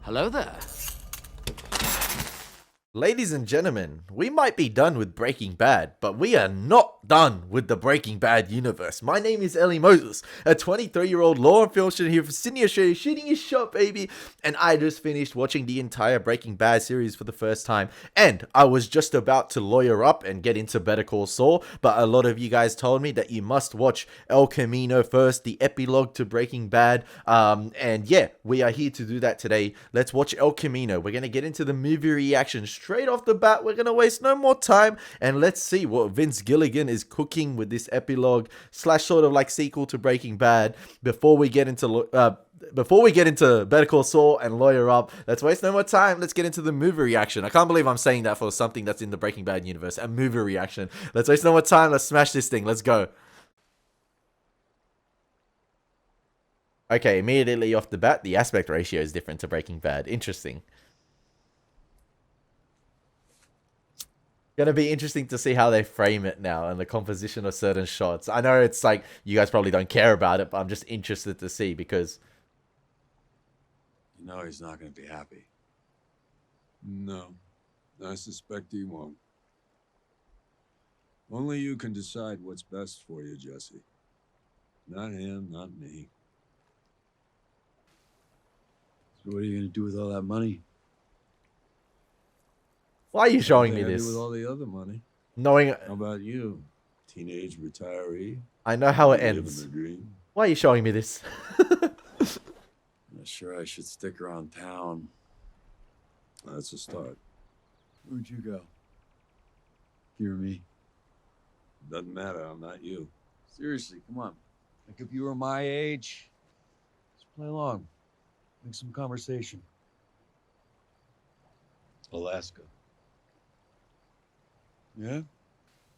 Hello there. Ladies and gentlemen, we might be done with Breaking Bad, but we are not done with the Breaking Bad universe. My name is Elie Moses, a 23-year-old law and film student here from Sydney, Australia, shooting his shot, baby. And I just finished watching the entire Breaking Bad series for the first time, and I was just about to lawyer up and get into Better Call Saul, but a lot of you guys told me that you must watch El Camino first, the epilogue to Breaking Bad. And yeah, we are here to do that today. Let's watch El Camino. We're going to get into the movie reaction straight off the bat. We're gonna waste no more time and let's see what Vince Gilligan is cooking with this epilogue slash sort of like sequel to Breaking Bad. Before we get into Better Call Saul and lawyer up, let's waste no more time. Let's get into the movie reaction. I can't believe I'm saying that for something that's in the Breaking Bad universe, a movie reaction. Let's waste no more time. Let's smash this thing. Let's go. Okay, immediately off the bat, the aspect ratio is different to Breaking Bad. Interesting. Gonna be interesting to see how they frame it now and the composition of certain shots. I know it's like you guys probably don't care about it, but I'm just interested to see because you know he's not gonna be happy. No, I suspect he won't. Only you can decide what's best for you, Jesse. Not him, not me. So what are you gonna do with all that money? why are you showing me Nothing I this? do with all the other money. Knowing How about you, teenage retiree? I know how it Living ends. the dream. Why are you showing me this? I'm not sure I should stick around town. That's a start. Where'd you go? You or me? Doesn't matter. I'm not you. Seriously, come on. Like if you were my age, let's play along. Make some conversation. Alaska. Yeah?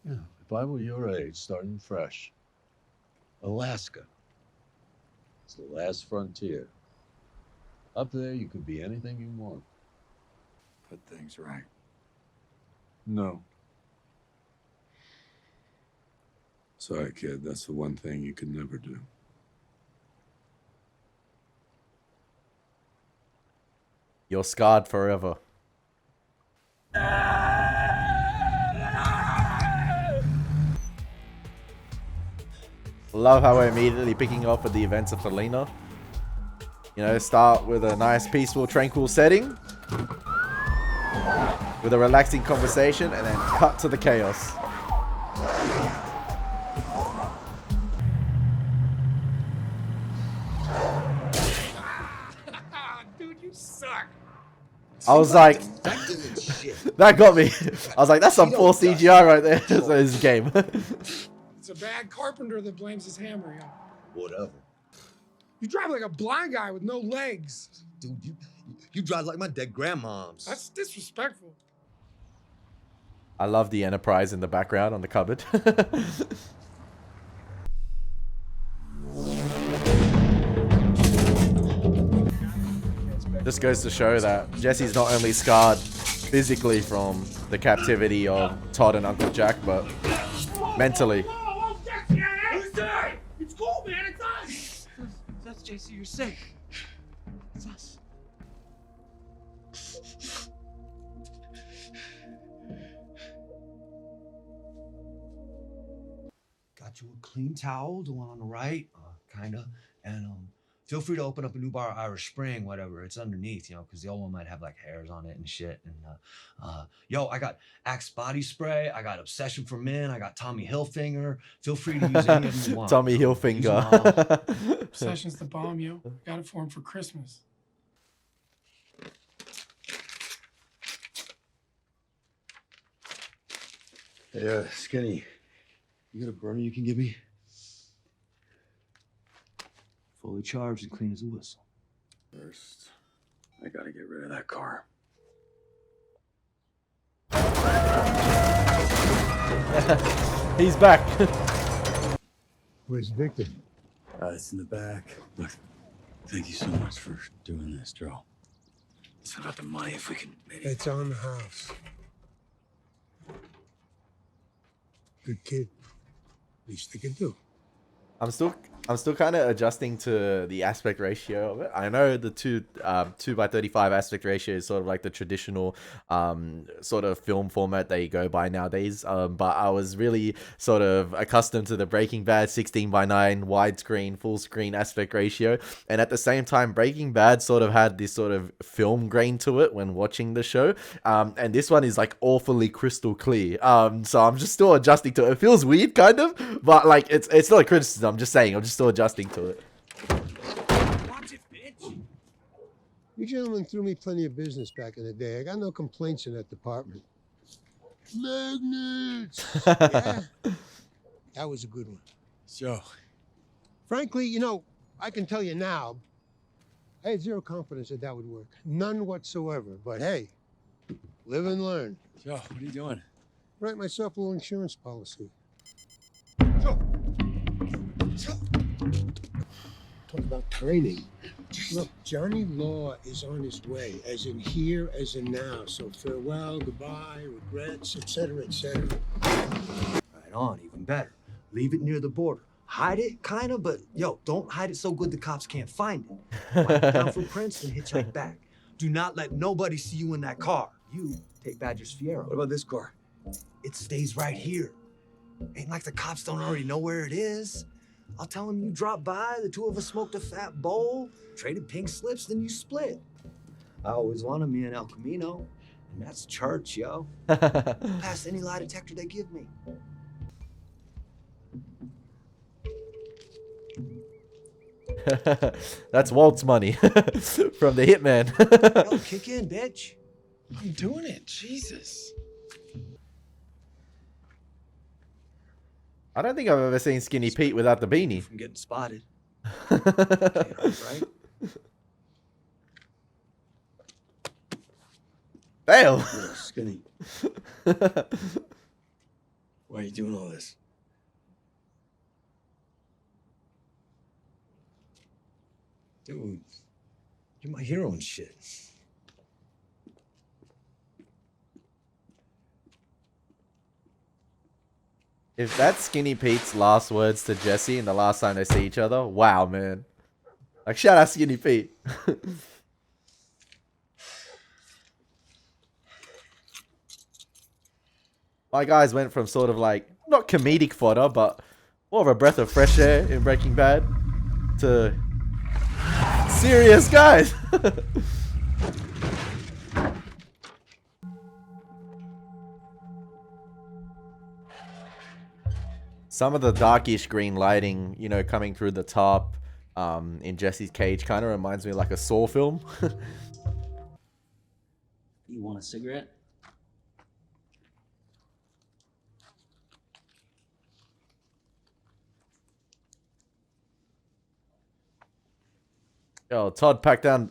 Yeah. If I were your age, starting fresh. Alaska. It's the last frontier. Up there, you could be anything you want. Put things right. No. Sorry, kid. That's the one thing you could never do. You're scarred forever. Love how we're immediately picking up with the events of Helena. You know, start with a nice, peaceful, tranquil setting. With a relaxing conversation, and then cut to the chaos. Dude, you suck. I was like, that got me. I was like, that's some poor CGI right there. So it's a game. It's a bad carpenter that blames his hammer, yo. Whatever. You drive like a blind guy with no legs. Dude, you drive like my dead grandmoms. That's disrespectful. I love the Enterprise in the background on the cupboard. This goes to show that Jesse's not only scarred physically from the captivity of Todd and Uncle Jack, but mentally. Whoa, Jesse, who's that? It's cool, man, it's us. That's Jesse, you're safe. It's us. Got you a clean towel, the one on the right, kinda. And feel free to open up a new bar, Irish Spring, whatever. It's underneath, you know, because the old one might have like hairs on it and shit. And yo, I got Axe body spray. I got Obsession for Men. I got Tommy Hilfiger. Feel free to use any of them you want. Tommy Use them all. Hilfiger. Obsession's the bomb, yo. Got it for him for Christmas. Hey, Skinny. You got a burner you can give me? Fully charged and clean as a whistle. First, I gotta get rid of that car. He's back. Where's Victor? It's in the back. Look, thank you so much for doing this, Joe. It's about the money, if we can maybe... It's on the house. Good kid. Least they could do. I'm still I'm still kind of adjusting to the aspect ratio of it. I know the 2:35 aspect ratio is sort of like the traditional sort of film format they go by nowadays. But I was really sort of accustomed to the Breaking Bad 16:9 widescreen, full screen aspect ratio. And at the same time, Breaking Bad sort of had this sort of film grain to it when watching the show. And this one is like awfully crystal clear. So I'm just still adjusting to it. It feels weird, kind of, but like it's not a criticism. I'm just saying. I'm just still adjusting to it. Watch it, bitch. You gentlemen threw me plenty of business back in the day. I got no complaints in that department. Magnets! Yeah, that was a good one. So, Frankly, you know, I can tell you now, I had zero confidence that that would work. None whatsoever. But hey, live and learn. what are you doing? Write myself a little insurance policy. Talk about training. Look, Johnny Law is on his way, as in here, as in now. So farewell, goodbye, regrets, etc., etc. Right on, even better. Leave it near the border. Hide it, kind of, but yo, don't hide it so good the cops can't find it. Wipe it down for prints and hitchhike back. Do not let nobody see you in that car. You take Badger's Fiero. What about this car? It stays right here. Ain't like the cops don't already know where it is. I'll tell them you dropped by, the two of us smoked a fat bowl, traded pink slips, then you split. I always wanted me an El Camino, and that's church, yo. Pass any lie detector they give me. That's Walt's money from the hitman. Yo, kick in, bitch. I'm doing it. Jesus. I don't think I've ever seen Skinny Pete without the beanie. From getting spotted. Right? Damn. Yeah, Skinny. Why are you doing all this? Dude, you're my hero and shit. If that's Skinny Pete's last words to Jesse and the last time they see each other, wow, man. Like, shout out Skinny Pete. My guys went from sort of like, not comedic fodder, but more of a breath of fresh air in Breaking Bad to serious guys. Some of the darkish green lighting, you know, coming through the top in Jesse's cage kind of reminds me of like a Saw film. You want a cigarette? Yo, Todd packed down,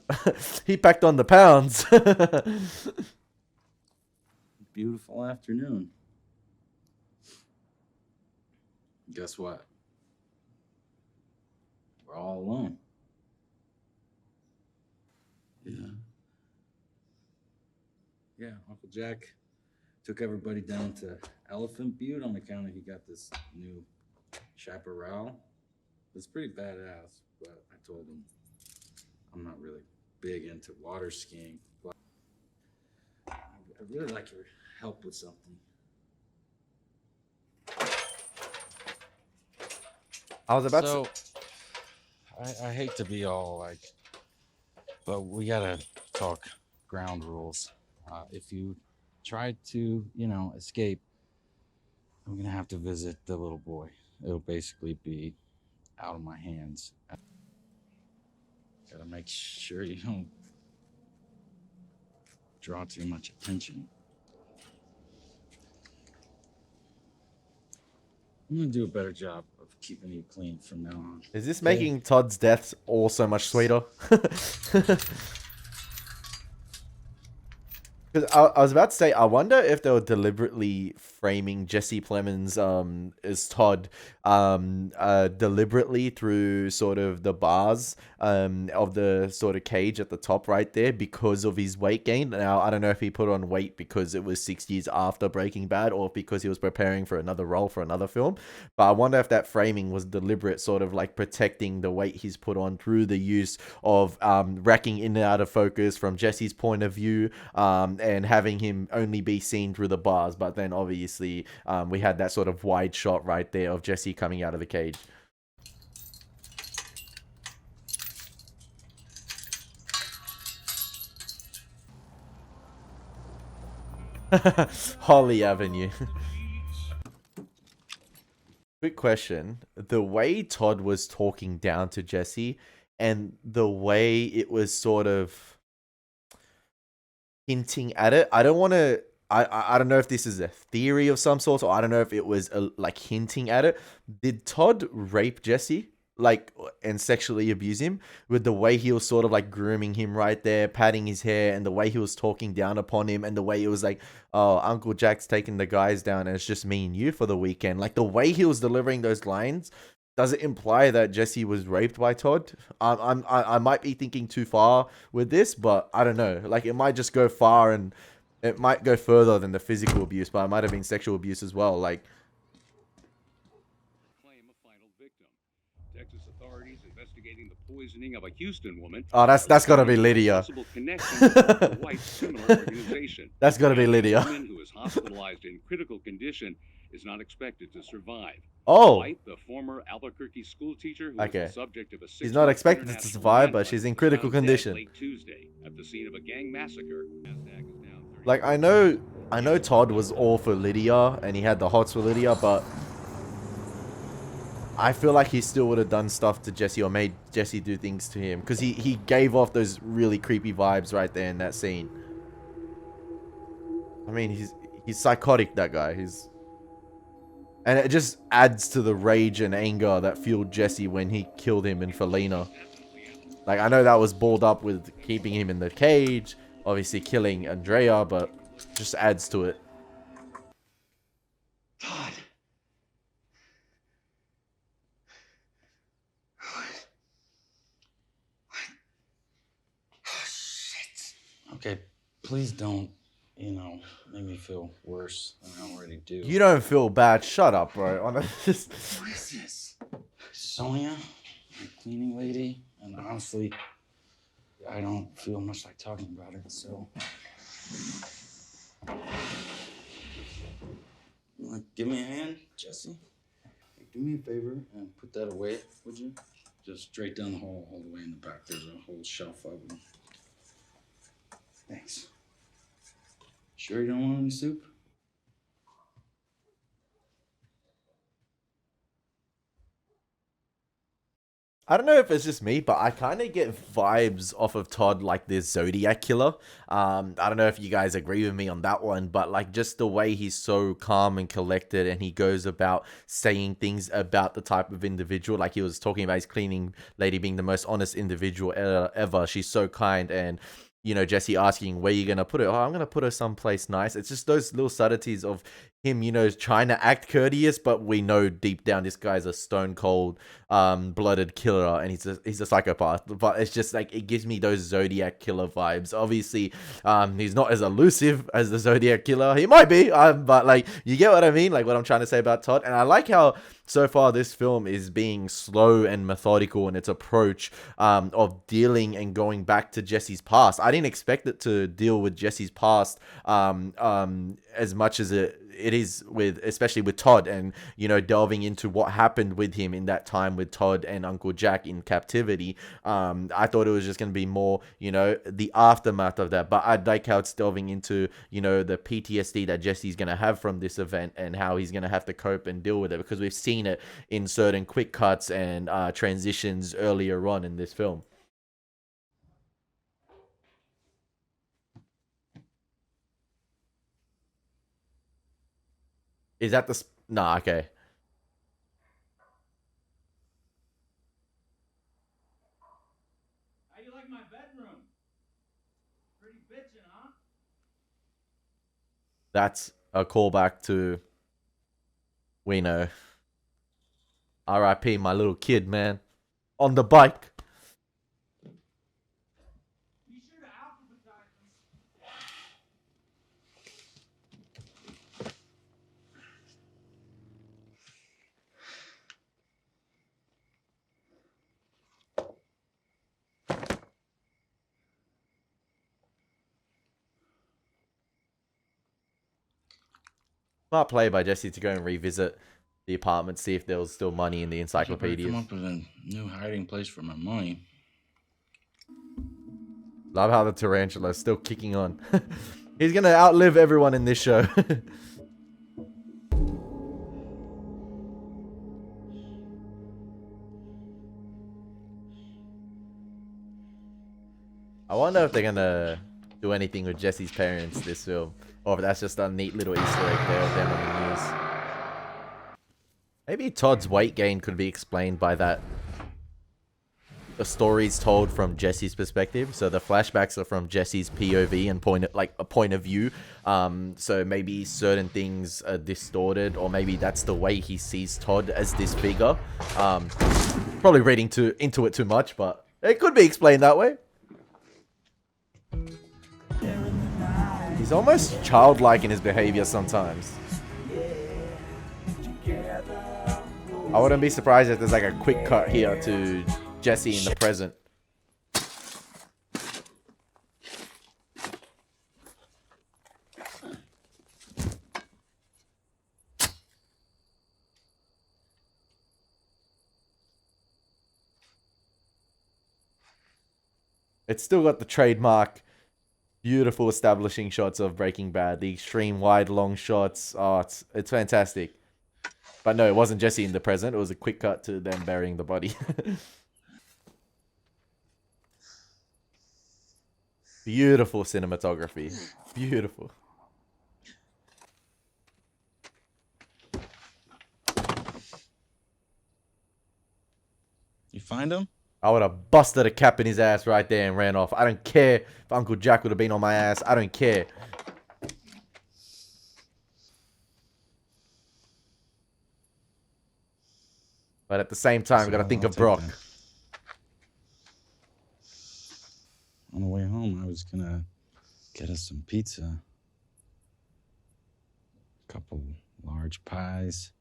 he packed on the pounds. Beautiful afternoon. Guess what? We're all alone. Yeah. Yeah, Uncle Jack took everybody down to Elephant Butte on account of he got this new chaparral. It's pretty badass, but I told him I'm not really big into water skiing, but I really like your help with something. I was about So, to. I hate to be all like, but we gotta talk ground rules. If you try to, you know, escape, I'm gonna have to visit the little boy. It'll basically be out of my hands. Gotta make sure you don't draw too much attention. I'm gonna do a better job of keeping you clean from now on. Is this making Todd's deaths all so much sweeter? Because I was about to say, I wonder if they were deliberately framing Jesse Plemons as Todd deliberately through sort of the bars of the sort of cage at the top right there because of his weight gain. Now, I don't know if he put on weight because it was 6 years after Breaking Bad or because he was preparing for another role for another film. But I wonder if that framing was deliberate, sort of like protecting the weight he's put on through the use of racking in and out of focus from Jesse's point of view, and having him only be seen through the bars. But then obviously we had that sort of wide shot right there of Jesse coming out of the cage. Holly Avenue. Quick question. The way Todd was talking down to Jesse and the way it was sort of hinting at it, I don't want to... I don't know if this is a theory of some sort, or I don't know if it was like hinting at it. Did Todd rape Jesse? Like, and sexually abuse him with the way he was sort of like grooming him right there, patting his hair, and the way he was talking down upon him, and the way it was like, oh, Uncle Jack's taking the guys down and it's just me and you for the weekend. Like the way he was delivering those lines, does it imply that Jesse was raped by Todd? I might be thinking too far with this, but I don't know. Like it might just go far, and it might go further than the physical abuse, but it might have been sexual abuse as well. Like, Texas authorities investigating the poisoning of a Houston woman. oh, that's got to be Lydia. Possible connection to a white criminal organization. That's got to be Lydia. A woman who is hospitalized in critical condition is not expected to survive. Oh, White, the former Albuquerque school teacher who was okay. the subject of a She's not expected to survive, but she's in critical condition. Late Tuesday at the scene of a gang massacre. Like I know Todd was all for Lydia and he had the hots for Lydia, but I feel like he still would have done stuff to Jesse or made Jesse do things to him because he gave off those really creepy vibes right there in that scene. I mean, he's psychotic, that guy. And it just adds to the rage and anger that fueled Jesse when he killed him in Felina. Like, I know that was balled up with keeping him in the cage, obviously killing Andrea, but just adds to it. Todd. Oh, shit. Okay, please don't, make me feel worse than I already do. You don't feel bad. Shut up, bro. What is this? Sonia, my cleaning lady, and honestly, I don't feel much like talking about it, so... You want to give me a hand, Jesse? Do me a favor and put that away, would you? Just straight down the hall, all the way in the back. There's a whole shelf of them. Thanks. Sure you don't want any soup? I don't know if it's just me, but I kind of get vibes off of Todd like this Zodiac killer. I don't know if you guys agree with me on that one, but like just the way he's so calm and collected and he goes about saying things about the type of individual. Like he was talking about his cleaning lady being the most honest individual ever. She's so kind, and Jesse asking where you gonna put her. Oh, I'm gonna put her someplace nice. It's just those little subtleties of him, trying to act courteous, but we know deep down this guy's a stone cold, blooded killer, and he's a psychopath. But it's just like it gives me those Zodiac killer vibes. Obviously, he's not as elusive as the Zodiac killer. He might be, but like you get what I mean, like what I'm trying to say about Todd. And I like how so far this film is being slow and methodical in its approach of dealing and going back to Jesse's past. I didn't expect it to deal with Jesse's past as much as it is with, especially with Todd, and delving into what happened with him in that time with Todd and Uncle Jack in captivity. I thought it was just going to be more the aftermath of that, but I like how it's delving into the PTSD that Jesse's going to have from this event and how he's going to have to cope and deal with it, because we've seen it in certain quick cuts and transitions earlier on in this film. Is that the... Nah, okay. How you like my bedroom? Pretty bitchin', huh? That's a callback to, we know, R.I.P. my little kid, man, on the bike. Smart play by Jesse to go and revisit the apartment, see if there was still money in the encyclopedia. Come up with a new hiding place for my money. Love how the tarantula is still kicking on. He's gonna outlive everyone in this show. I wonder if they're gonna do anything with Jesse's parents this film, or if that's just a neat little Easter egg there of them on the news. Maybe Todd's weight gain could be explained by that. The story's told from Jesse's perspective, so the flashbacks are from Jesse's POV and point of view. So maybe certain things are distorted, or maybe that's the way he sees Todd as this figure. Probably reading into it too much, but it could be explained that way. He's almost childlike in his behavior sometimes. I wouldn't be surprised if there's like a quick cut here to Jesse in the present. It's still got the trademark beautiful establishing shots of Breaking Bad, the extreme wide long shots. Oh, it's fantastic. But no, it wasn't Jesse in the present. It was a quick cut to them burying the body. Beautiful cinematography. Beautiful. You find him? I would have busted a cap in his ass right there and ran off. I don't care if Uncle Jack would have been on my ass. I don't care. But at the same time, we got to think of Brock. On the way home, I was gonna get us some pizza. A couple large pies.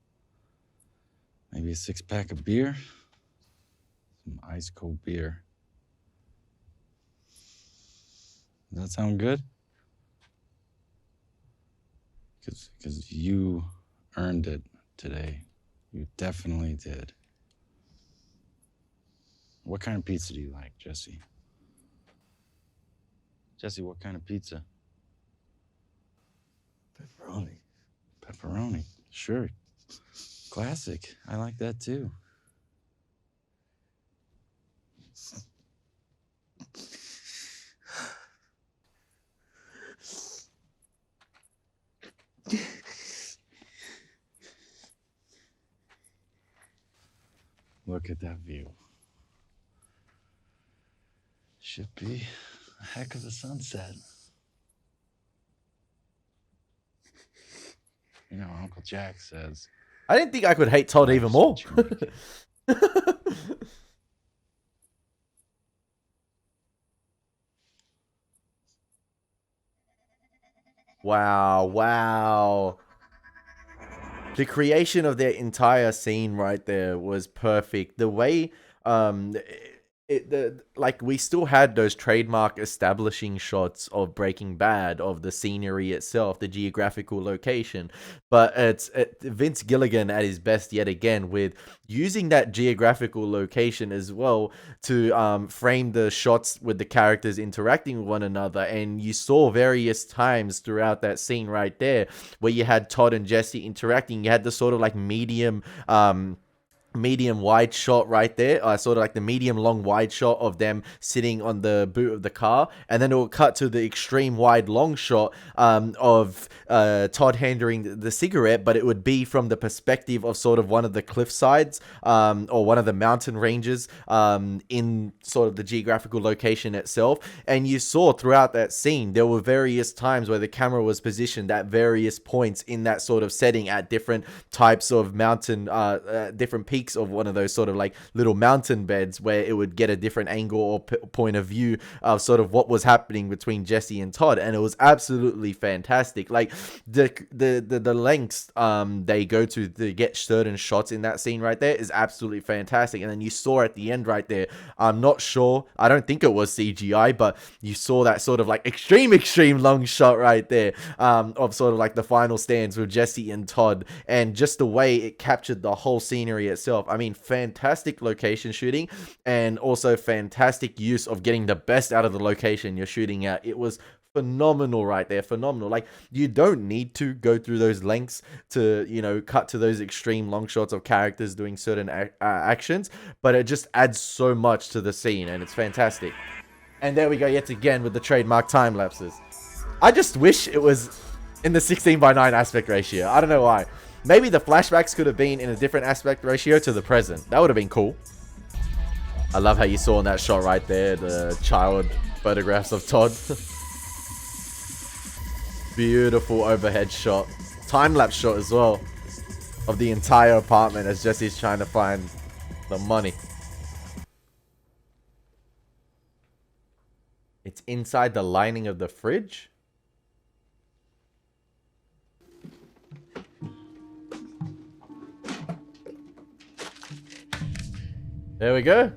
Maybe a 6-pack of beer. Some ice cold beer. Does that sound good? Because you earned it today. You definitely did. What kind of pizza do you like, Jesse? Jesse, what kind of pizza? Pepperoni. Pepperoni, sure. Classic. I like that too. Look at that view. Should be a heck of a sunset. You know, Uncle Jack says... I didn't think I could hate Todd even more. Wow, wow. The creation of their entire scene right there was perfect. The way like we still had those trademark establishing shots of Breaking Bad, of the scenery itself, the geographical location, but it's Vince Gilligan at his best yet again with using that geographical location as well to frame the shots with the characters interacting with one another. And you saw various times throughout that scene right there where you had Todd and Jesse interacting. You had the sort of like medium medium wide shot right there, sort of like the medium long wide shot of them sitting on the boot of the car, and then it will cut to the extreme wide long shot of Todd handing the cigarette, but it would be from the perspective of sort of one of the cliff sides or one of the mountain ranges in sort of the geographical location itself. And you saw throughout that scene there were various times where the camera was positioned at various points in that sort of setting at different types of mountain different peaks of one of those sort of like little mountain beds, where it would get a different angle or point of view of sort of what was happening between Jesse and Todd. And it was absolutely fantastic. Like the lengths they go to get certain shots in that scene right there is absolutely fantastic. And then you saw at the end right there, I'm not sure, I don't think it was CGI, but you saw that sort of like extreme long shot right there of sort of like the final stands with Jesse and Todd, and just the way it captured the whole scenery itself. I mean, fantastic location shooting, and also fantastic use of getting the best out of the location you're shooting at. It was phenomenal right there, phenomenal. Like, you don't need to go through those lengths to, you know, cut to those extreme long shots of characters doing certain actions, but it just adds so much to the scene, and it's fantastic. And there we go yet again with the trademark time lapses. I just wish it was in the 16:9 aspect ratio. I don't know why. Maybe the flashbacks could have been in a different aspect ratio to the present. That would have been cool. I love how you saw in that shot right there, the child photographs of Todd. Beautiful overhead shot. Time-lapse shot as well of the entire apartment as Jesse's trying to find the money. It's inside the lining of the fridge? There we go.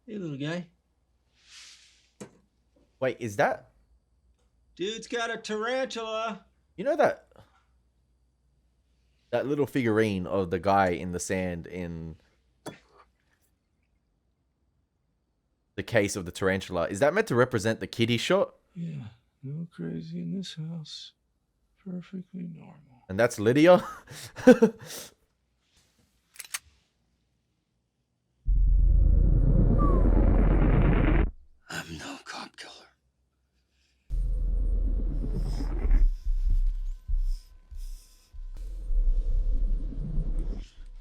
Hey, little guy. Wait, is that? Dude's got a tarantula. You know that little figurine of the guy in the sand in the case of the tarantula, is that meant to represent the kitty shot? Yeah, no crazy in this house. Perfectly normal. And that's Lydia? I'm no cop killer.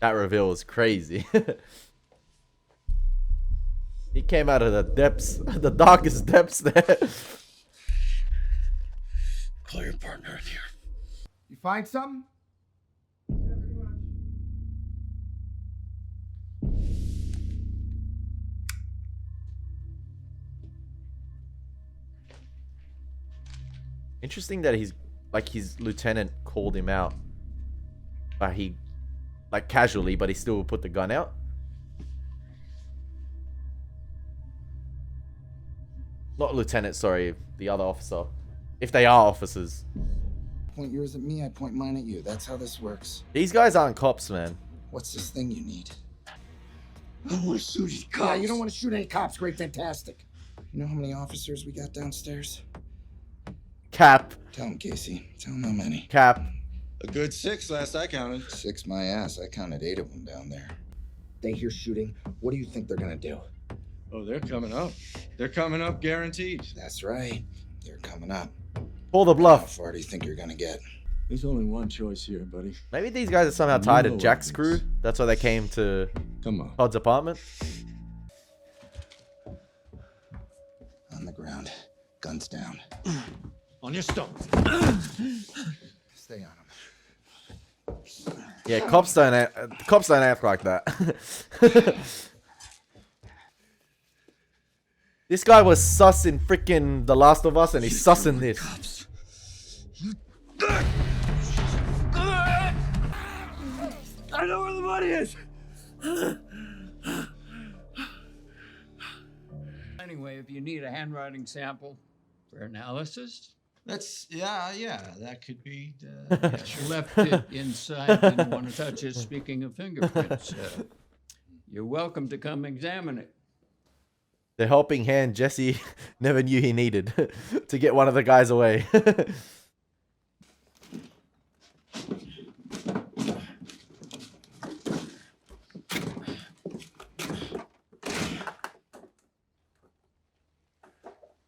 That reveal was crazy. He came out of the depths, the darkest depths there. Call your partner in here. You find something? Interesting that his lieutenant called him out. He, like, casually, but he still put the gun out. Not lieutenant, sorry, the other officer. If they are officers. Point yours at me, I point mine at you. That's how this works. These guys aren't cops, man. What's this thing you need? I don't want to shoot any cops. Yeah, you don't want to shoot any cops. Great, fantastic. You know how many officers we got downstairs? Cap. Tell them, Casey. Tell them how many. Cap. A good 6 last I counted. 6 my ass. I counted 8 of them down there. They hear shooting. What do you think they're gonna do? Oh, they're coming up. They're coming up, guaranteed. That's right. They're coming up. Pull the How bluff. far do you think you're gonna get? There's only one choice here, buddy. Maybe these guys are somehow tied to Jack's crew. That's why they came to Come on. Todd's apartment. On the ground. Guns down. On your stomach. Stay on them. Yeah, cops don't act like that. This guy was sus in freaking The Last of Us, and he's sus in this. Cops. I know where the money is. Anyway, if you need a handwriting sample for analysis, Yeah, that could be. you left it inside. Didn't want to touch it. Speaking of fingerprints, you're welcome to come examine it. The helping hand Jesse never knew he needed to get one of the guys away.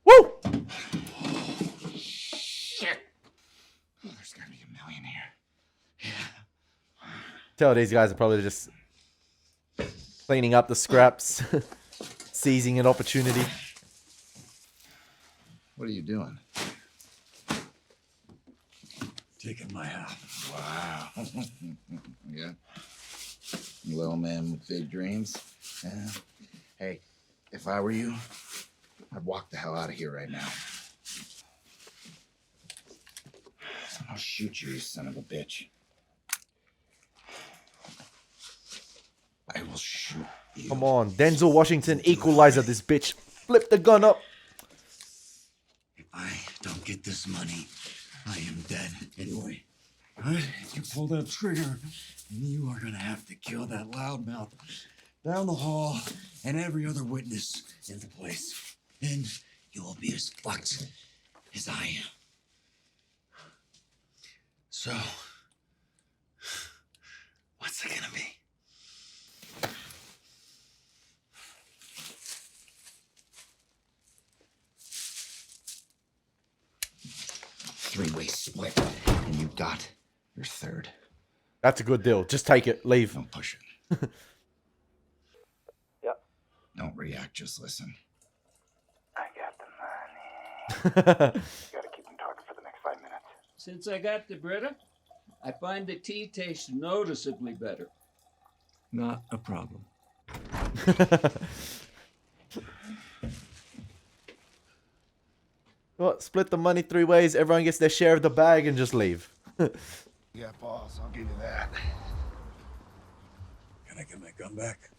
Woo! Shit! Oh, there's gotta be a million here. Tell these guys are probably just cleaning up the scraps, seizing an opportunity. What are you doing? Taking my half. Wow. Yeah. Little man with big dreams. Yeah. Hey, if I were you, I'd walk the hell out of here right now. I'll shoot you, you son of a bitch. I will shoot you. Come on, Denzel Washington, equalizer this bitch. Flip the gun up. If I don't get this money, I am dead anyway. Right? If you pull that trigger, you are gonna have to kill that loudmouth down the hall and every other witness in the place. And you will be as fucked as I am. So, what's it gonna be? Three-way split, and you got your third. That's a good deal. Just take it. Leave. Don't push it. Yep. Don't react, just listen. I got the money. You gotta keep them talking for the next 5 minutes. Since I got the Brita, I find the tea tastes noticeably better. Not a problem. Well, split the money 3 ways. Everyone gets their share of the bag and just leave. Yeah, boss, I'll give you that. Can I get my gun back?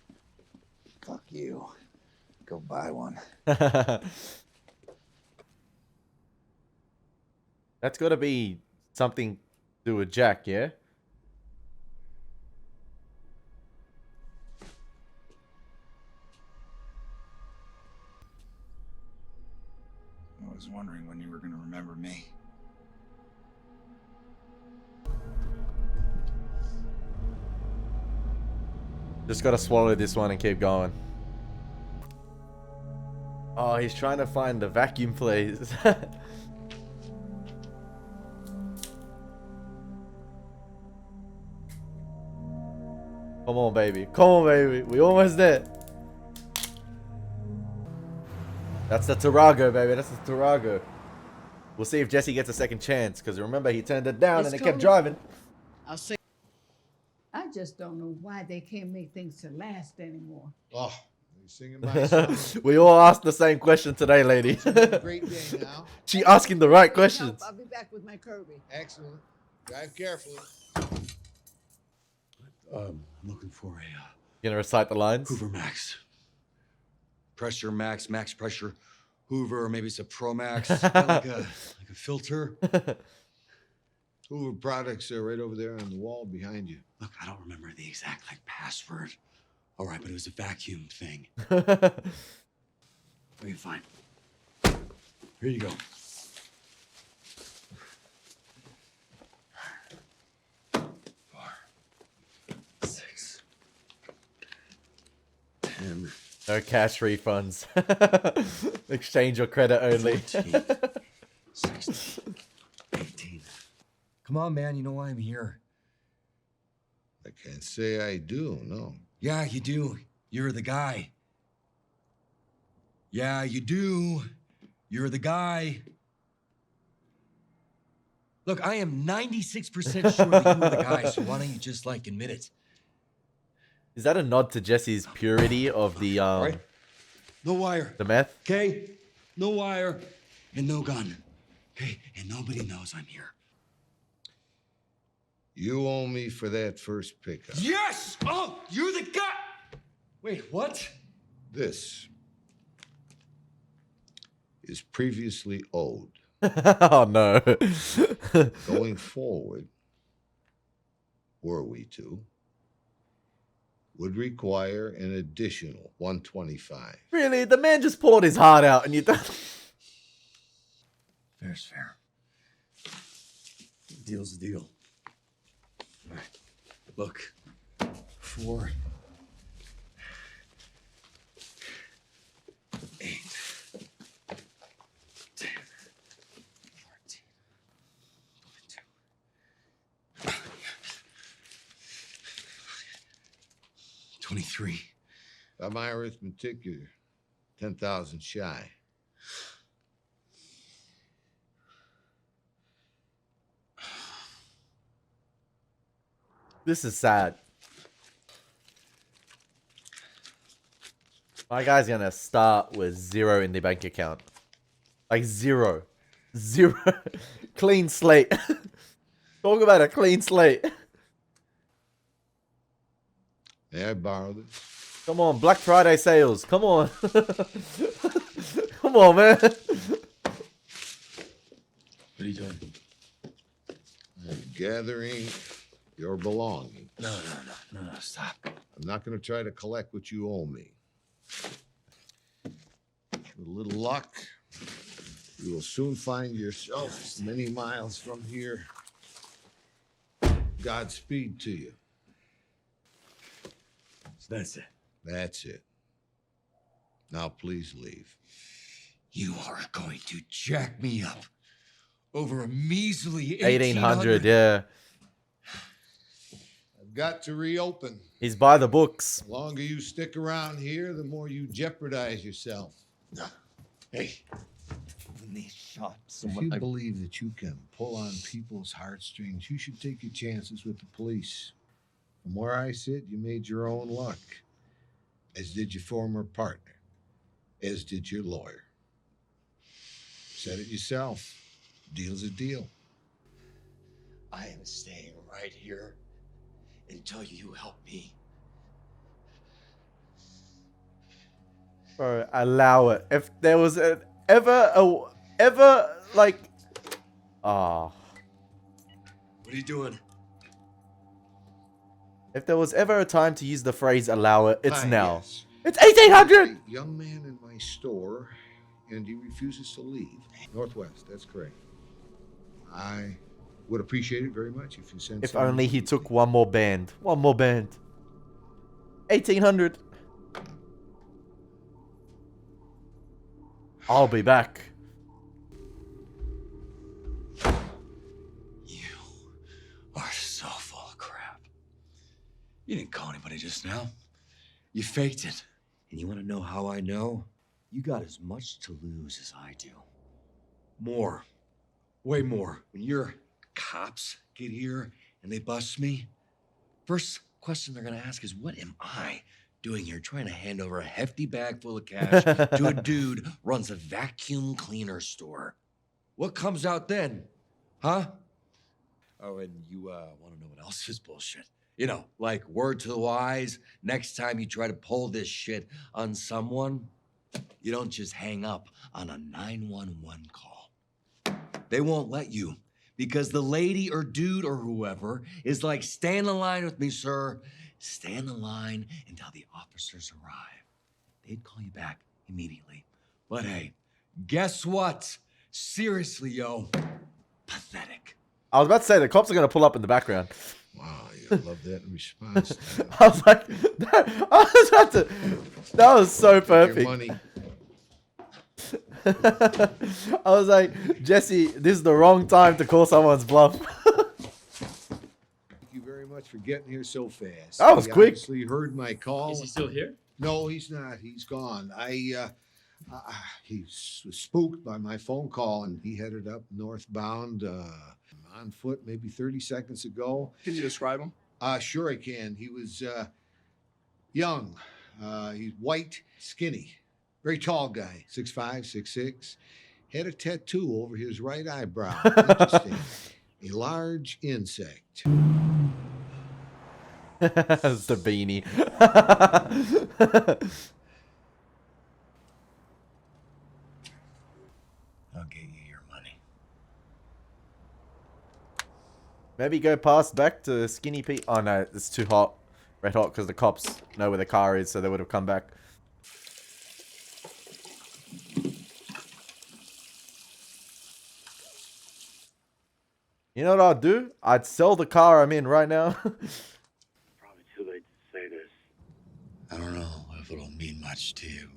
Fuck you. Go buy one. That's got to be something to do with Jack, yeah? I was wondering when you were gonna remember me. Just got to swallow this one and keep going. Oh, he's trying to find the vacuum, please. Come on, baby. Come on, baby. We almost there. That's the Tarago, baby. That's the Tarago. We'll see if Jesse gets a second chance, because remember, he turned it down and it kept driving. I'll say. I just don't know why they can't make things to last anymore. Oh, you singing my song? We all asked the same question today, lady. Great day now. She asking the right questions. I'll be back with my Kirby. Excellent. Drive carefully. I'm looking for a You gonna recite the lines? Hoover Max. Pressure Max, max pressure. Hoover, maybe it's a Pro Max. like a filter. Hoover products are right over there on the wall behind you. Look, I don't remember the exact password. All right, but it was a vacuum thing. Okay, fine. Here you go. 4, 6, 10. No cash refunds. Exchange or credit only. 14, 16, 18. Come on, man. You know why I'm here. I can't say I do, no. Yeah, you do. You're the guy. Yeah, you do. You're the guy. Look, I am 96% sure that you were the guy, so why don't you just, admit it? Is that a nod to Jesse's purity of the Right? No wire. the meth? Okay? No wire and no gun. Okay? And nobody knows I'm here. You owe me for that first pickup. Yes! Oh, you're the guy! Wait, what? This is previously owed. Oh, no. Going forward, were we to, would require an additional $125. Really? The man just poured his heart out and you don't... Fair's fair. Deal's a deal. All right. Look, 4, 8, 10, 14, 22, 23. By my arithmetic, you're 10,000 shy. This is sad. My guy's gonna start with 0 in the bank account. Like 0. 0. Clean slate. Talk about a clean slate. May I borrow this? Come on, Black Friday sales. Come on. Come on, man. What are you doing? I'm gathering your belongings. No, stop. I'm not going to try to collect what you owe me. With a little luck, you will soon find yourself many miles from here. Godspeed to you. So that's it. That's it. Now please leave. You are going to jack me up over a measly 1800, yeah. I've got to reopen. He's by the books. The longer you stick around here, the more you jeopardize yourself. Hey, when they shot If someone, you believe that you can pull on people's heartstrings, you should take your chances with the police. From where I sit, you made your own luck, as did your former partner, as did your lawyer. Said it yourself. Deal's a deal. I am staying right here until you help me. Bro, allow it. If there was ever like... Ah. What are you doing? If there was ever a time to use the phrase allow it, it's Ah, now. yes. It's 1800! A young man in my store, and he refuses to leave. Northwest, that's correct. I would appreciate it very much if you send If someone only to he meet took me. one more band. One more band. 1800. I'll be back. You are so full of crap. You didn't call anybody just now. You faked it. And you want to know how I know? You got as much to lose as I do. More. Way more. When your cops get here and they bust me, first question they're going to ask is, what am I doing here trying to hand over a hefty bag full of cash to a dude who runs a vacuum cleaner store? What comes out then? Huh? Oh, and you want to know what else is bullshit? You know, like word to the wise, next time you try to pull this shit on someone, you don't just hang up on a 911 call. They won't let you because the lady or dude or whoever is like, stand in line with me, sir. Stand in line until the officers arrive. They'd call you back immediately. But hey, guess what? Seriously, yo, pathetic. I was about to say the cops are going to pull up in the background. Wow, you love that response. I was like, that was so Your perfect. money. I was like, Jesse, this is the wrong time to call someone's bluff. Thank you very much for getting here so fast. That was He quick. obviously heard my call. Is he still here? No, he's not. He's gone. He was spooked by my phone call, and he headed up northbound on foot maybe 30 seconds ago. Can you describe him? Sure I can. He was young. He's white, skinny, very tall guy, 6'5", 6'6". Had a tattoo over his right eyebrow. Interesting. A large insect. That's the beanie. I'll get you your money. Maybe go past back to Skinny Pete. Oh no, it's too hot. Red hot because the cops know where the car is, so they would have come back. You know what I'd do? I'd sell the car I'm in right now. Probably too late to say this. I don't know if it'll mean much to you.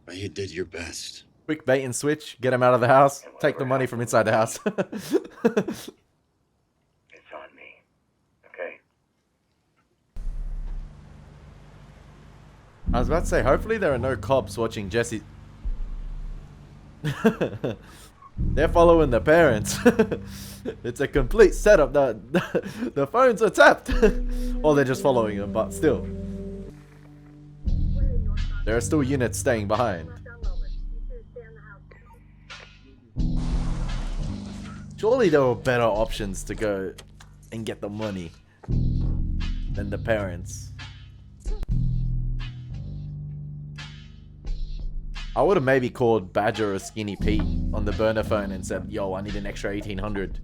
But you did your best. Quick bait and switch. Get him out of the house. Take the money from inside the house. It's on me. Okay? I was about to say, hopefully there are no cops watching Jesse. They're following the parents. It's a complete setup. The phones are tapped. Or they're just following them, but still. There are still units staying behind. Surely there were better options to go and get the money than the parents. I would have maybe called Badger or Skinny Pete on the burner phone and said, yo, I need an extra 1800.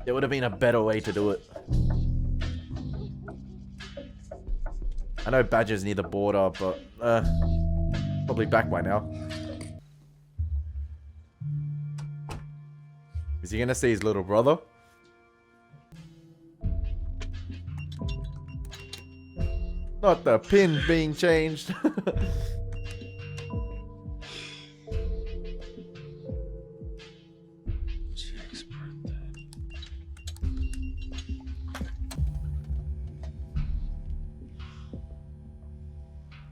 There would have been a better way to do it. I know Badger's near the border, but probably back by now. Is he gonna see his little brother? Not the pin being changed.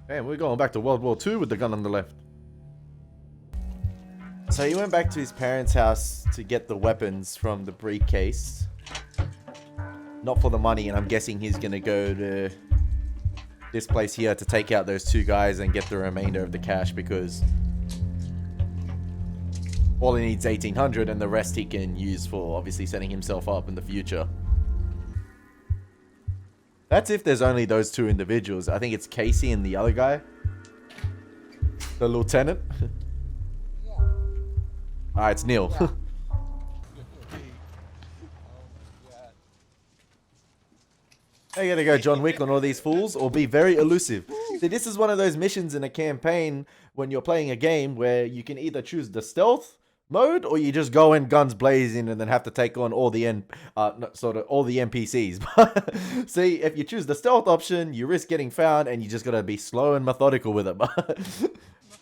Man, we're going back to World War II with the gun on the left. So he went back to his parents' house to get the weapons from the briefcase. Not for the money, and I'm guessing he's gonna go to this place here to take out those two guys and get the remainder of the cash, because all he needs 1800 and the rest he can use for obviously setting himself up in the future. That's if there's only those two individuals. I think it's Casey and the other guy. The lieutenant. Alright, it's Neil. Are you gonna go John Wick on all these fools or be very elusive? See, this is one of those missions in a campaign when you're playing a game where you can either choose the stealth mode or you just go in guns blazing and then have to take on all the all the NPCs. See, if you choose the stealth option, you risk getting found and you just gotta be slow and methodical with it.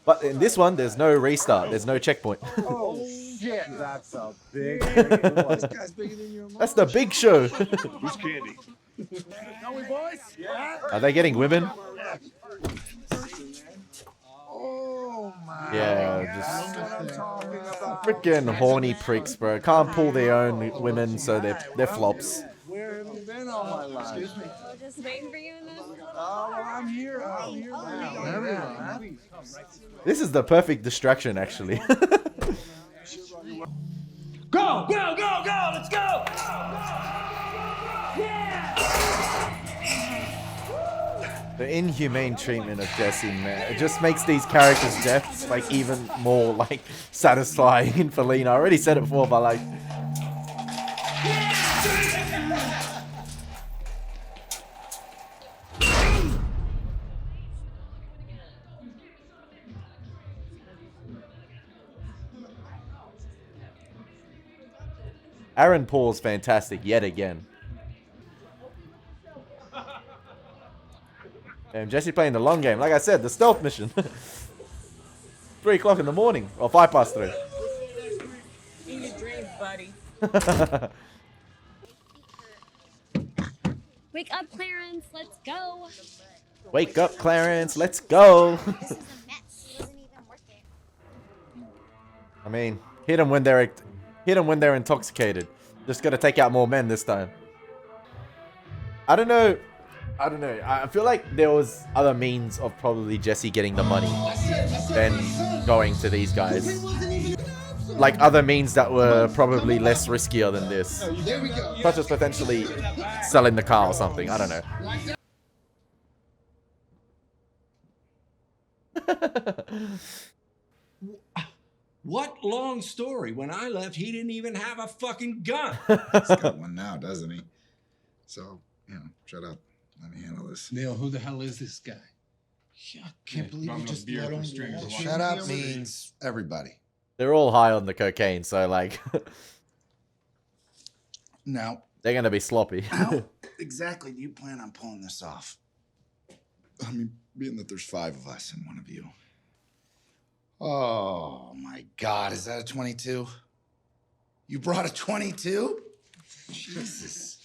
But in this one, there's no restart, there's no checkpoint. Oh shit, that's a big. This guy's bigger than your mom. That's the big show. Who's Candy? Know we boys? Yeah. Are they getting women? Oh my. Yeah, just freaking horny pricks, bro. Can't pull their own women, so they're flops. Where have you been all my life? Excuse me. Oh, just waiting for you in this. Oh, well, I'm here. I'm here now. This is the perfect distraction, actually. Go, go, go, go! Let's go! The inhumane treatment of Jesse, man, it just makes these characters' deaths like even more like satisfying in Felina. I already said it before, but like, Aaron Paul's fantastic yet again. And Jesse playing the long game. Like I said, the stealth mission. 3 o'clock in the morning. Or 5 past 3. In your dreams, buddy. Wake up, Clarence. Let's go. Wake up, Clarence. Let's go. I mean, hit them when they're intoxicated. Just gotta take out more men this time. I don't know. I feel like there was other means of probably Jesse getting the money than going to these guys. Like other means that were probably less riskier than this. Such as potentially selling the car or something. I don't know. What long story? When I left, he didn't even have a fucking gun. He's got one now, doesn't he? So, shut up. Let me handle this. Neil, who the hell is this guy? I can't believe you just let him walk Shut in up here. means everybody. They're all high on the cocaine, so like Now, they're gonna be sloppy. how exactly do you plan on pulling this off? I mean, being that there's 5 of us and 1 of you. Oh my God, is that a 22? You brought a 22? Jesus.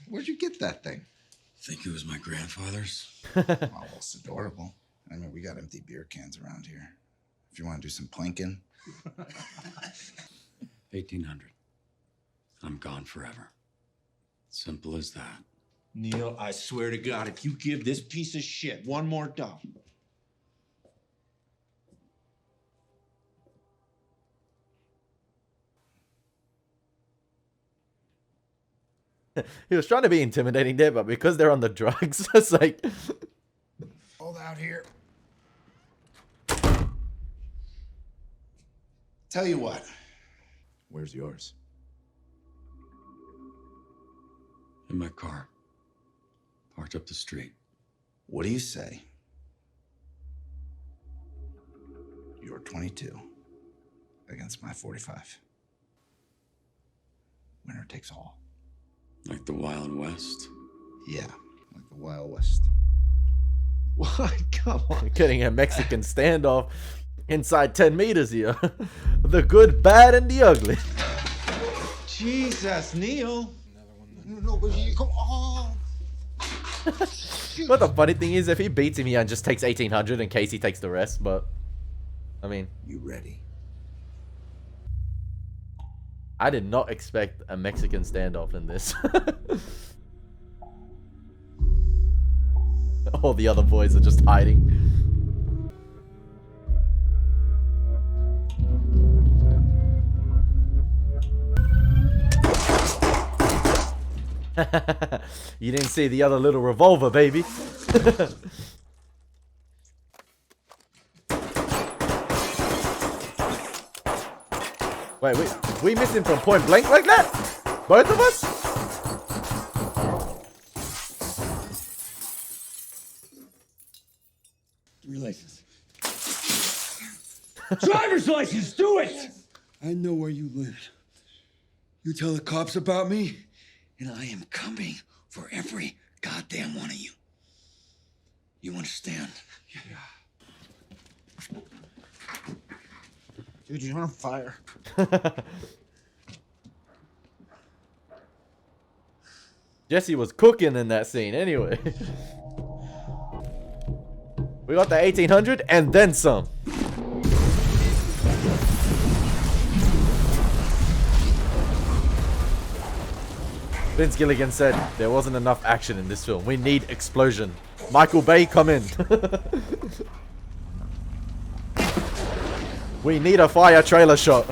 Where'd you get that thing? I think it was my grandfather's. Oh, well, it's adorable. I mean, we got empty beer cans around here. If you want to do some planking. 1800. I'm gone forever. Simple as that. Neil, I swear to God, if you give this piece of shit one more dollar. He was trying to be intimidating there, but because they're on the drugs, it's like Hold out here. Tell you what. Where's yours? In my car. Parked up the street. What do you say? You're 22 against my 45. Winner takes all. Like the Wild West? Yeah, like the Wild West. What? Come on. getting a Mexican standoff inside 10 meters here. The good, bad, and the ugly. Jesus, Neil. No, but you come on. But the funny thing is, if he beats him here and just takes 1800 in case he takes the rest, but I mean, You ready? I did not expect a Mexican standoff in this. All the other boys are just hiding. You didn't see the other little revolver, baby. Wait, we missed him from point blank like that? Both of us? Give me license. Driver's license, do it! I know where you live. You tell the cops about me, and I am coming for every goddamn one of you. You understand? Dude, you're on fire. Jesse was cooking in that scene anyway. We got the 1800 and then some. Vince Gilligan said there wasn't enough action in this film. We need explosion. Michael Bay, come in. We need a fire trailer shot.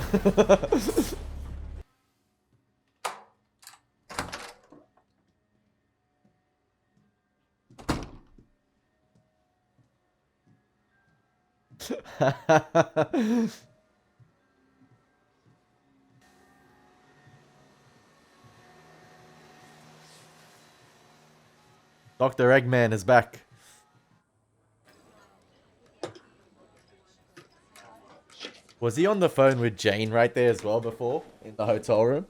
Dr. Eggman is back. Was he on the phone with Jane right there as well before? In the hotel room?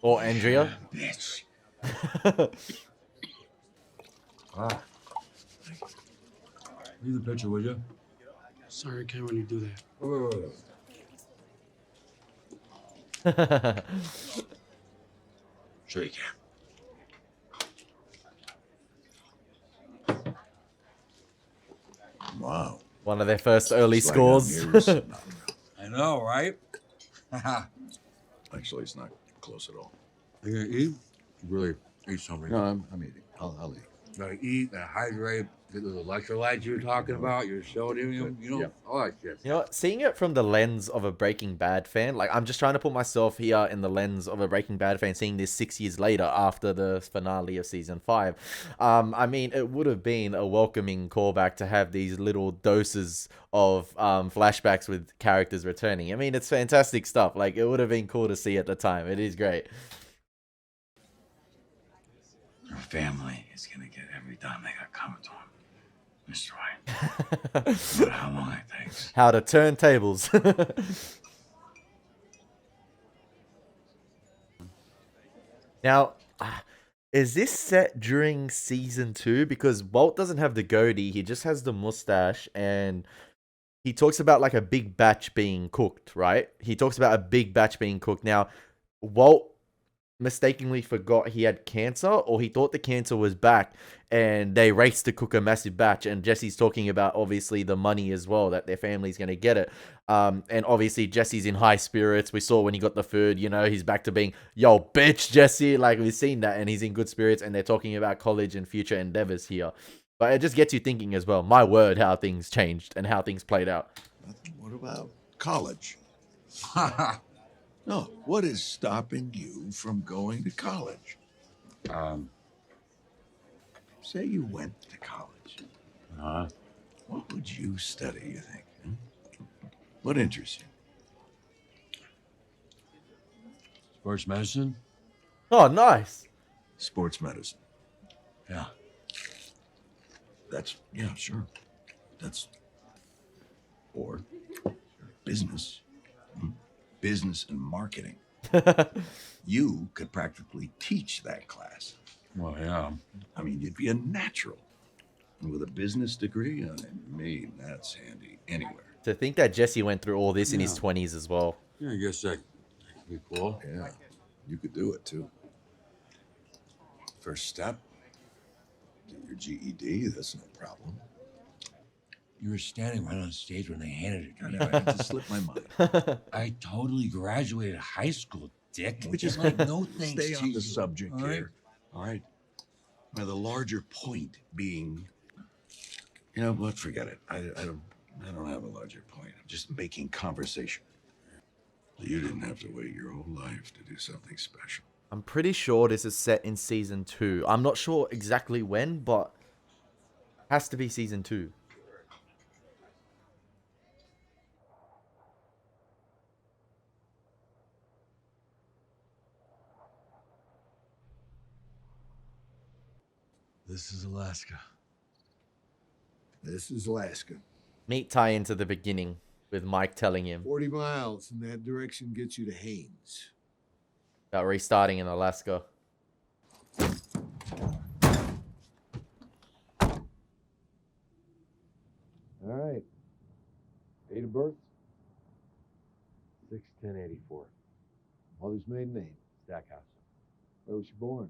Or Andrea? Bitch. Leave the picture, will you? Sorry, can't really do that. Sure you can. Wow. One of their first early Slide scores. down here is not I know, right? Actually, it's not close at all. You gonna eat? Really eat something. No, I'm eating. I'll eat. Gotta eat, gotta hydrate, get those electrolytes you were talking about, your sodium, all that shit. You know what? Seeing it from the lens of a Breaking Bad fan, like I'm just trying to put myself here in the lens of a Breaking Bad fan, seeing this 6 years later after the finale of season 5. I mean, it would have been a welcoming callback to have these little doses of flashbacks with characters returning. I mean, it's fantastic stuff. Like, it would have been cool to see at the time. It is great. Your family is gonna get every dime they got coming to them, Mr. White. No matter how long it takes. How to turn tables. Now, is this set during season 2? Because Walt doesn't have the goatee, he just has the mustache, and he talks about like a big batch being cooked, right? He talks about a big batch being cooked. Now, Walt mistakenly forgot he had cancer, or he thought the cancer was back, and they raced to cook a massive batch. And Jesse's talking about obviously the money as well, that their family's going to get it. And obviously Jesse's in high spirits. We saw when he got the food, he's back to being, yo, bitch, Jesse. Like, we've seen that, and he's in good spirits, and they're talking about college and future endeavors here. But it just gets you thinking as well, my word, how things changed and how things played out. What about college? No, what is stopping you from going to college? Say you went to college. What would you study, you think? What interests you? Sports medicine? Oh, nice. Sports medicine. Yeah. Yeah, sure. Or business. Business and marketing. You could practically teach that class. Well, yeah. I mean, you'd be a natural. And with a business degree, that's handy anywhere. To think that Jesse went through all this in his 20s as well. Yeah, I guess that could be cool. Yeah, you could do it too. First step, get your GED, that's no problem. You were standing right on stage when they handed it to me. I know, it just slipped my mind. I totally graduated high school, dick. Which is like, no thanks Stay to on the you. subject All right? here. All right. Now, the larger point being, you know what? Forget it. I don't have a larger point. I'm just making conversation. You didn't have to wait your whole life to do something special. I'm pretty sure this is set in season 2. I'm not sure exactly when, but has to be season 2. This is Alaska. This is Alaska. Meet tie into the beginning with Mike telling him 40 miles in that direction gets you to Haines. about restarting in Alaska. All right. Date of birth? 6/10/84. Mother's maiden name? Stackhouse. Where was she born?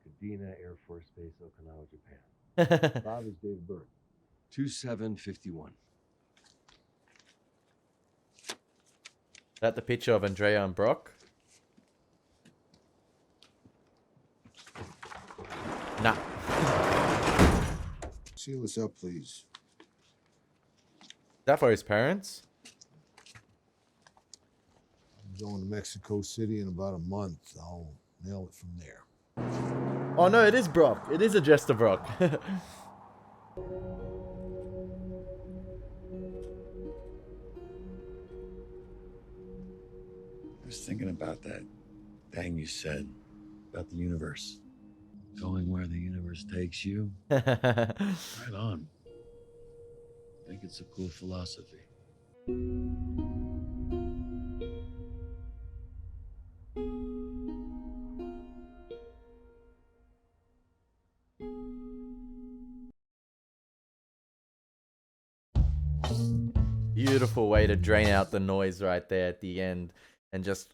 Kadena Air Force Base, Okinawa, Japan. Father's date of birth? 2751. Is that the picture of Andrea and Brock? Nah. Seal us up, please. Is that for his parents? I'm going to Mexico City in about a month. I'll nail it from there. Oh no, it is Brock. It is a Jester Brock. I was thinking about that thing you said about the universe. Going where the universe takes you. Right on. I think it's a cool philosophy. Beautiful way to drain out the noise right there at the end, and just,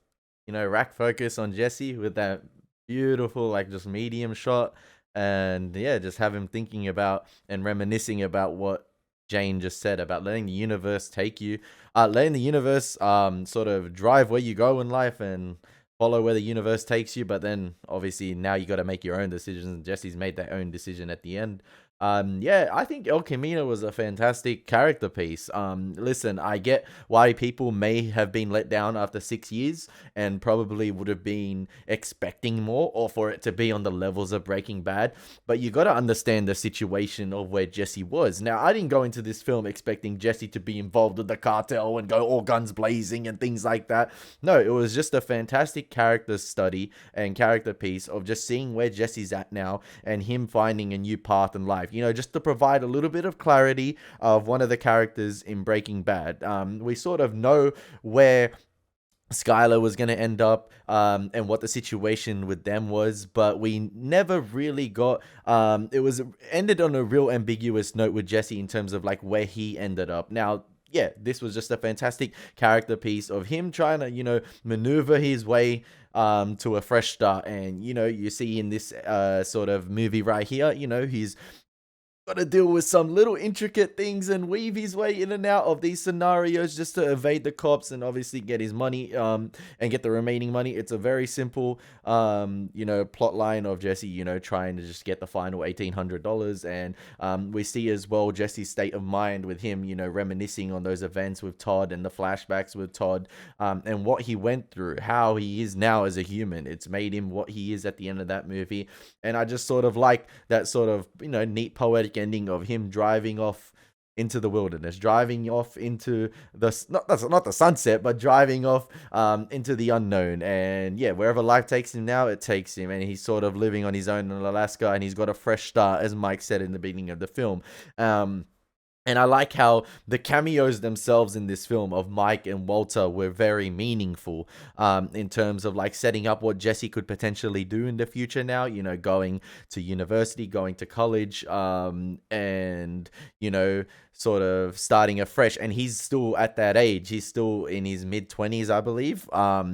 rack focus on Jesse with that beautiful, like, just medium shot, and yeah, just have him thinking about and reminiscing about what Jane just said about letting the universe take you, letting the universe sort of drive where you go in life, and follow where the universe takes you, but then obviously now you got to make your own decisions, and Jesse's made that own decision at the end. Yeah, I think El Camino was a fantastic character piece. Listen, I get why people may have been let down after 6 years and probably would have been expecting more, or for it to be on the levels of Breaking Bad, but you got to understand the situation of where Jesse was. Now, I didn't go into this film expecting Jesse to be involved with the cartel and go all guns blazing and things like that. No, it was just a fantastic character study and character piece of just seeing where Jesse's at now and him finding a new path in life. You know, just to provide a little bit of clarity of one of the characters in Breaking Bad. We sort of know where Skylar was going to end up and what the situation with them was, but we never really got it was ended on a real ambiguous note with Jesse in terms of like where he ended up. Now, yeah, this was just a fantastic character piece of him trying to, you know, maneuver his way to a fresh start. And, you know, you see in this sort of movie right here, you know, he's got to deal with some little intricate things and weave his way in and out of these scenarios just to evade the cops and obviously get his money and get the remaining money. It's a very simple you know, plot line of Jesse, you know, trying to just get the final $1,800. And we see as well Jesse's state of mind with him, you know, reminiscing on those events with Todd and the flashbacks with Todd, and what he went through, how he is now as a human. It's made him what he is at the end of that movie. And I just sort of like that sort of, you know, neat poetic ending of him driving off into the wilderness, driving off into the not the sunset, but driving off into the unknown. And yeah, wherever life takes him now, it takes him, and he's sort of living on his own in Alaska, and he's got a fresh start, as Mike said in the beginning of the film. And I like how the cameos themselves in this film of Mike and Walter were very meaningful in terms of like setting up what Jesse could potentially do in the future now, you know, going to university, going to college, and, you know, sort of starting afresh. And he's still at that age. He's still in his mid-20s, I believe.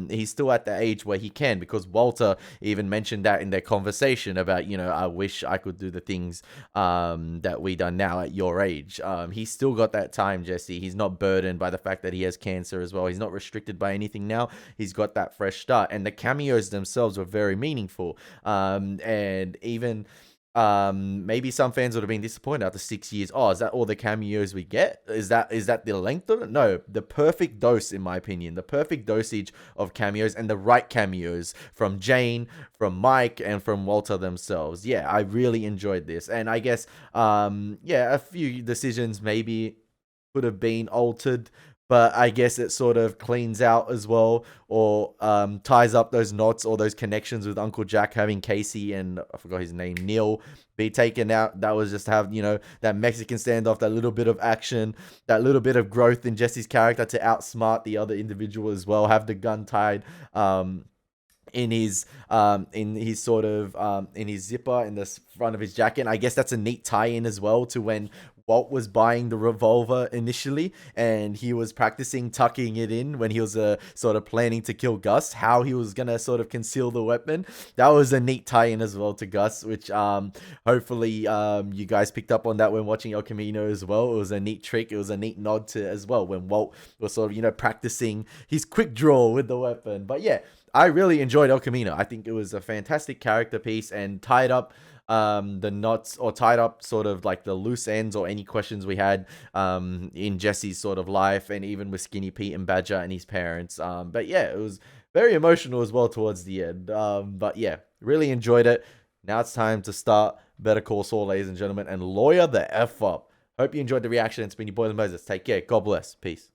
He's still at the age where he can, because Walter even mentioned that in their conversation about, you know, I wish I could do the things that we done now at your age. He's still got that time, Jesse. He's not burdened by the fact that he has cancer as well. He's not restricted by anything now. He's got that fresh start. And the cameos themselves were very meaningful. And even maybe some fans would have been disappointed after 6 years. Oh, is that all the cameos we get? Is that the length of it? No, the perfect dose, in my opinion, the perfect dosage of cameos, and the right cameos from Jane, from Mike, and from Walter themselves. Yeah, I really enjoyed this. And I guess, yeah, a few decisions maybe could have been altered, but I guess it sort of cleans out as well, or ties up those knots or those connections with Uncle Jack having Casey and, I forgot his name, Neil, be taken out. That was just to have, you know, that Mexican standoff, that little bit of action, that little bit of growth in Jesse's character to outsmart the other individual as well, have the gun tied in his sort of in his zipper in the front of his jacket. And I guess that's a neat tie-in as well to when Walt was buying the revolver initially, and he was practicing tucking it in when he was sort of planning to kill Gus, how he was gonna sort of conceal the weapon. That was a neat tie-in as well to Gus, which hopefully you guys picked up on that when watching El Camino as well. It was a neat trick. It was a neat nod to as well when Walt was sort of, you know, practicing his quick draw with the weapon. But yeah, I really enjoyed El Camino. I think it was a fantastic character piece and tied up the knots, or tied up sort of like the loose ends or any questions we had in Jesse's sort of life, and even with Skinny Pete and Badger and his parents. But yeah, it was very emotional as well towards the end. But yeah, really enjoyed it. Now it's time to start Better Call Saul, ladies and gentlemen, and lawyer the F up. Hope you enjoyed the reaction. It's been your boy Elie Moses. Take care. God bless. Peace.